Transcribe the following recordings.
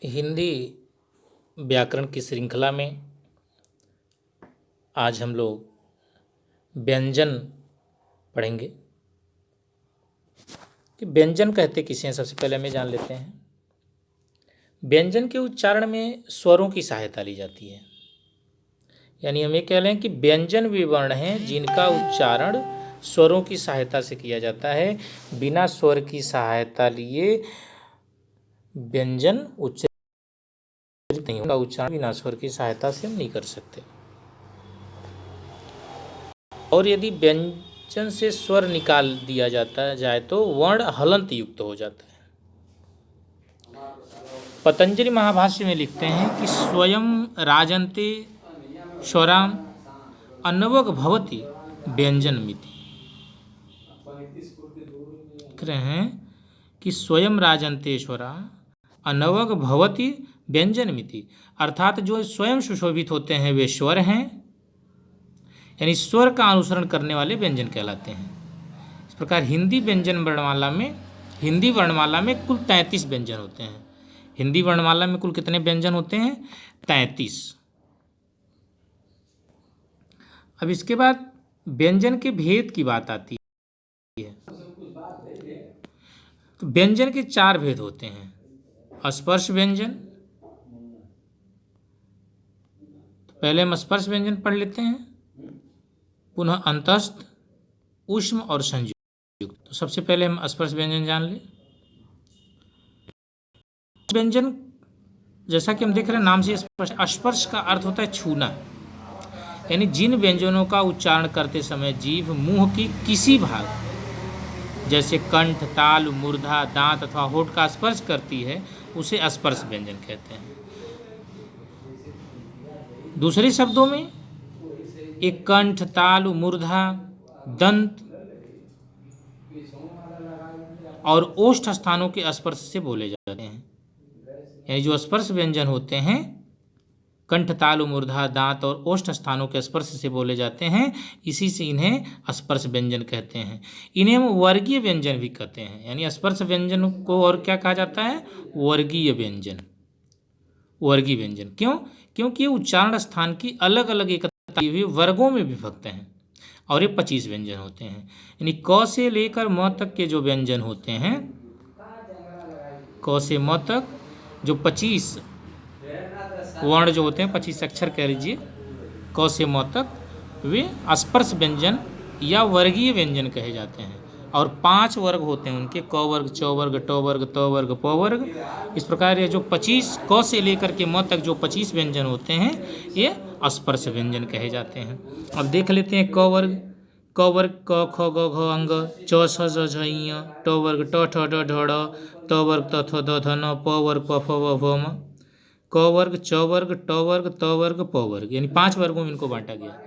हिंदी व्याकरण की श्रृंखला में आज हम लोग व्यंजन पढ़ेंगे कि व्यंजन कहते किसे हैं। सबसे पहले हमें जान लेते हैं। व्यंजन के उच्चारण में स्वरों की सहायता ली जाती है, यानी हम ये कह रहे हैं कि व्यंजन वे वर्ण हैं जिनका उच्चारण स्वरों की सहायता से किया जाता है। बिना स्वर की सहायता लिए व्यंजन उच्चारित नहीं होगा। उच्चारण बिना स्वर की सहायता से हम नहीं कर सकते। और यदि व्यंजन से स्वर निकाल दिया जाता जाए तो वर्ण हलंत युक्त हो जाता है। पतंजलि महाभाष्य में लिखते हैं कि स्वयं राजन्ते स्वराम अन्वग भवति व्यंजन मिति। लिख रहे हैं कि स्वयं राजन्ते स्वरा अन्वग भवति व्यंजन मिति, अर्थात जो स्वयं सुशोभित होते हैं वे स्वर हैं, यानी स्वर का अनुसरण करने वाले व्यंजन कहलाते हैं। इस प्रकार हिंदी वर्णमाला में कुल 33 व्यंजन होते हैं। हिंदी वर्णमाला में कुल कितने व्यंजन होते हैं? 33। अब इसके बाद व्यंजन के भेद की बात आती है। तो व्यंजन के 4 भेद होते हैं। स्पर्श व्यंजन, तो पहले हम स्पर्श व्यंजन पढ़ लेते हैं, पुनः अंतस्थ, ऊष्म और संयुक्त। तो सबसे पहले हम स्पर्श व्यंजन जान लें। व्यंजन जैसा कि हम देख रहे हैं नाम से स्पर्श का अर्थ होता है छूना, यानी जिन व्यंजनों का उच्चारण करते समय जीभ मुंह की किसी भाग जैसे कंठ, ताल, मूर्धा, दांत अथवा होठ का स्पर्श करती है उसे स्पर्श व्यंजन कहते हैं। दूसरे शब्दों में एक कंठ, ताल, मूर्धा, दंत और ओष्ठ स्थानों के स्पर्श से बोले जाते हैं। यानी जो स्पर्श व्यंजन होते हैं कंठ, तालु, मूर्धा, दांत और ओष्ठ स्थानों के स्पर्श से बोले जाते हैं, इसी से इन्हें स्पर्श व्यंजन कहते हैं। इन्हें हम वर्गीय व्यंजन भी कहते हैं। यानी स्पर्श व्यंजन को और क्या कहा जाता है? वर्गीय व्यंजन। वर्गीय व्यंजन क्यों? क्योंकि ये उच्चारण स्थान की अलग अलग एकता हुई वर्गों में विभक्त हैं और ये 25 व्यंजन होते हैं। यानी क से लेकर म तक के जो व्यंजन होते हैं, क से म तक जो 25 वर्ण जो होते हैं, 25 अक्षर कह लीजिए, क से म तक, वे स्पर्श व्यंजन या वर्गीय व्यंजन कहे जाते हैं। और 5 वर्ग होते हैं उनके, क वर्ग, च वर्ग, ट वर्ग, त वर्ग, प वर्ग। इस प्रकार ये जो 25 क से लेकर के म तक जो 25 व्यंजन होते हैं ये स्पर्श व्यंजन कहे जाते हैं। अब देख लेते हैं क वर्ग। क वर्ग क, ख, ग, घ, अंग, च, छ, ज, झ, ञ। ट वर्ग ट, ठ, ड, ढ, ढ। त वर्ग त, थ, द, ध, न। प वर्ग प, फ, व, भ, म। क वर्ग, च वर्ग, ट वर्ग, त वर्ग, प वर्ग, यानी 5 वर्गों में इनको बांटा गया।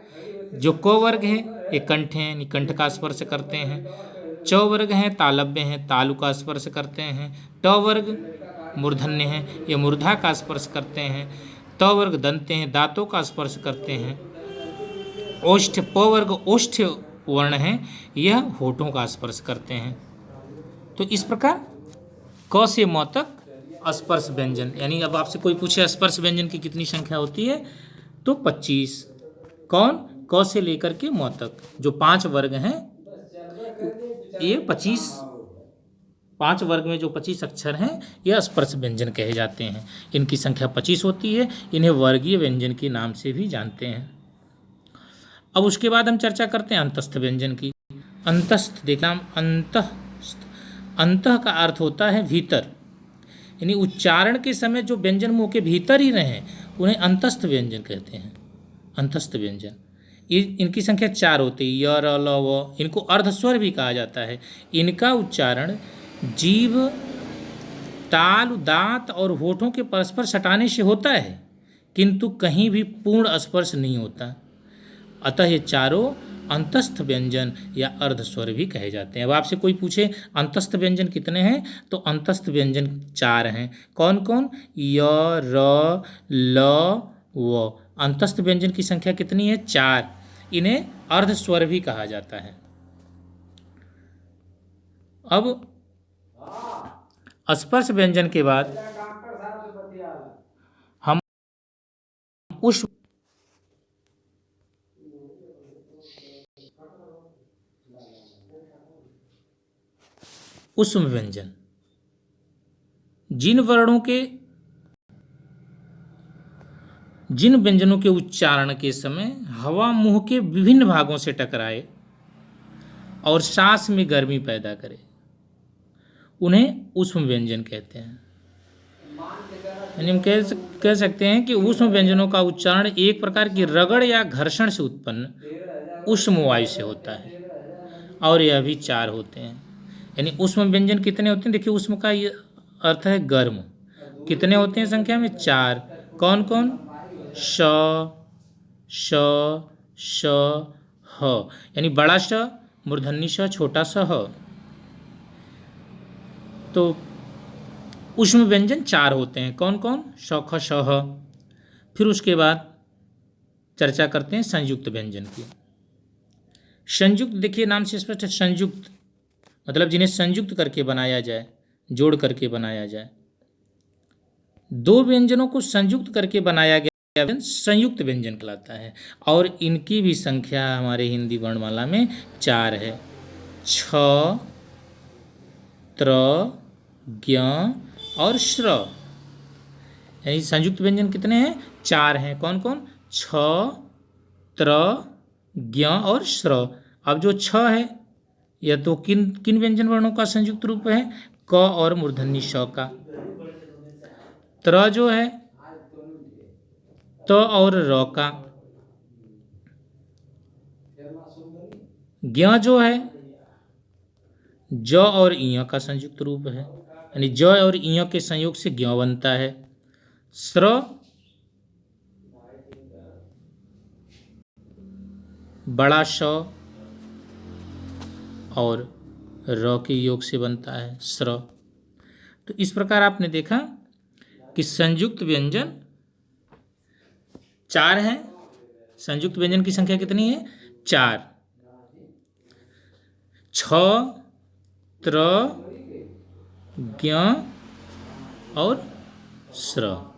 जो क वर्ग है ये कंठ हैं, यानी कंठ का स्पर्श करते हैं। च वर्ग हैं तालव्य हैं, तालु का स्पर्श करते हैं। ट वर्ग मूर्धन्य हैं, ये मूर्धा का स्पर्श करते हैं। त वर्ग दंते हैं, दांतों का स्पर्श करते हैं। ओष्ठ, प वर्ग ओष्ठ वर्ण हैं, यह होठों का स्पर्श करते हैं। तो इस प्रकार क से म तक स्पर्श व्यंजन। यानी अब आपसे कोई पूछे स्पर्श व्यंजन की कितनी संख्या होती है, तो 25। कौन? क से लेकर के म तक जो 5 वर्ग हैं, ये 25, 5 वर्ग में जो 25 अक्षर हैं ये स्पर्श व्यंजन कहे जाते हैं। इनकी संख्या 25 होती है। इन्हें वर्गीय व्यंजन के नाम से भी जानते हैं। अब उसके बाद हम चर्चा करते हैं अंतस्थ व्यंजन की। अंतस्थ देखना, अंतः का अर्थ होता है भीतर, यानी उच्चारण के समय जो व्यंजन मुंह के भीतर ही रहे उन्हें अंतस्थ व्यंजन कहते हैं। अंतस्थ व्यंजन इनकी संख्या 4 होती है। य, र, ल, व। इनको अर्धस्वर भी कहा जाता है। इनका उच्चारण जीभ, ताल, दांत और होठों के परस्पर सटाने से होता है, किंतु कहीं भी पूर्ण स्पर्श नहीं होता। अतः ये चारों अंतस्थ व्यंजन या अर्धस्वर भी कहे जाते हैं। अब आपसे कोई पूछे अंतस्थ व्यंजन कितने हैं, तो अंतस्थ व्यंजन 4 हैं। कौन कौन? य, र, ल, व। अंतस्थ व्यंजन की संख्या कितनी है? 4। इन्हें अर्धस्वर भी कहा जाता है। अब स्पर्श व्यंजन के बाद हम उष्म उष्म व्यंजन, जिन व्यंजनों के उच्चारण के समय हवा मुंह के विभिन्न भागों से टकराए और सांस में गर्मी पैदा करे, उन्हें उष्म व्यंजन कहते हैं। यानी हम कह सकते हैं कि उष्म व्यंजनों का उच्चारण एक प्रकार की रगड़ या घर्षण से उत्पन्न उष्म वायु से होता है, और यह भी 4 होते हैं। यानी उष्म व्यंजन कितने होते हैं? देखिए, उष्म का ये अर्थ है गर्म। कितने होते हैं संख्या में? 4। कौन कौन? श, श, श, ह। यानी बड़ा श, मूर्धन्य श, छोटा स, ह। तो उष्म व्यंजन 4 होते हैं। कौन कौन? श, ख, श, ह। फिर उसके बाद चर्चा करते हैं संयुक्त व्यंजन की। संयुक्त, देखिए नाम से स्पष्ट है, संयुक्त मतलब जिन्हें संयुक्त करके बनाया जाए, जोड़ करके बनाया जाए। 2 व्यंजनों को संयुक्त करके बनाया गया व्यंजन संयुक्त व्यंजन कहलाता है, और इनकी भी संख्या हमारे हिंदी वर्णमाला में 4 है। छ, त्र, ज्ञ और श्र। यानी संयुक्त व्यंजन कितने हैं? 4 हैं। कौन कौन? छ, त्र, ज्ञ और श्र। अब जो छ है, यह तो किन किन व्यंजन वर्णों का संयुक्त रूप है? क और मूर्धन्य श का। त्र जो है त और र का। ज्ञ जो है ज और इ का संयुक्त रूप है, यानी ज और इ के संयोग से ज्ञ बनता है। श्र बड़ा श और र के योग से बनता है श्र। तो इस प्रकार आपने देखा कि संयुक्त व्यंजन 4 हैं। संयुक्त व्यंजन की संख्या कितनी है? 4। छ, त्र, ज्ञ और श्र।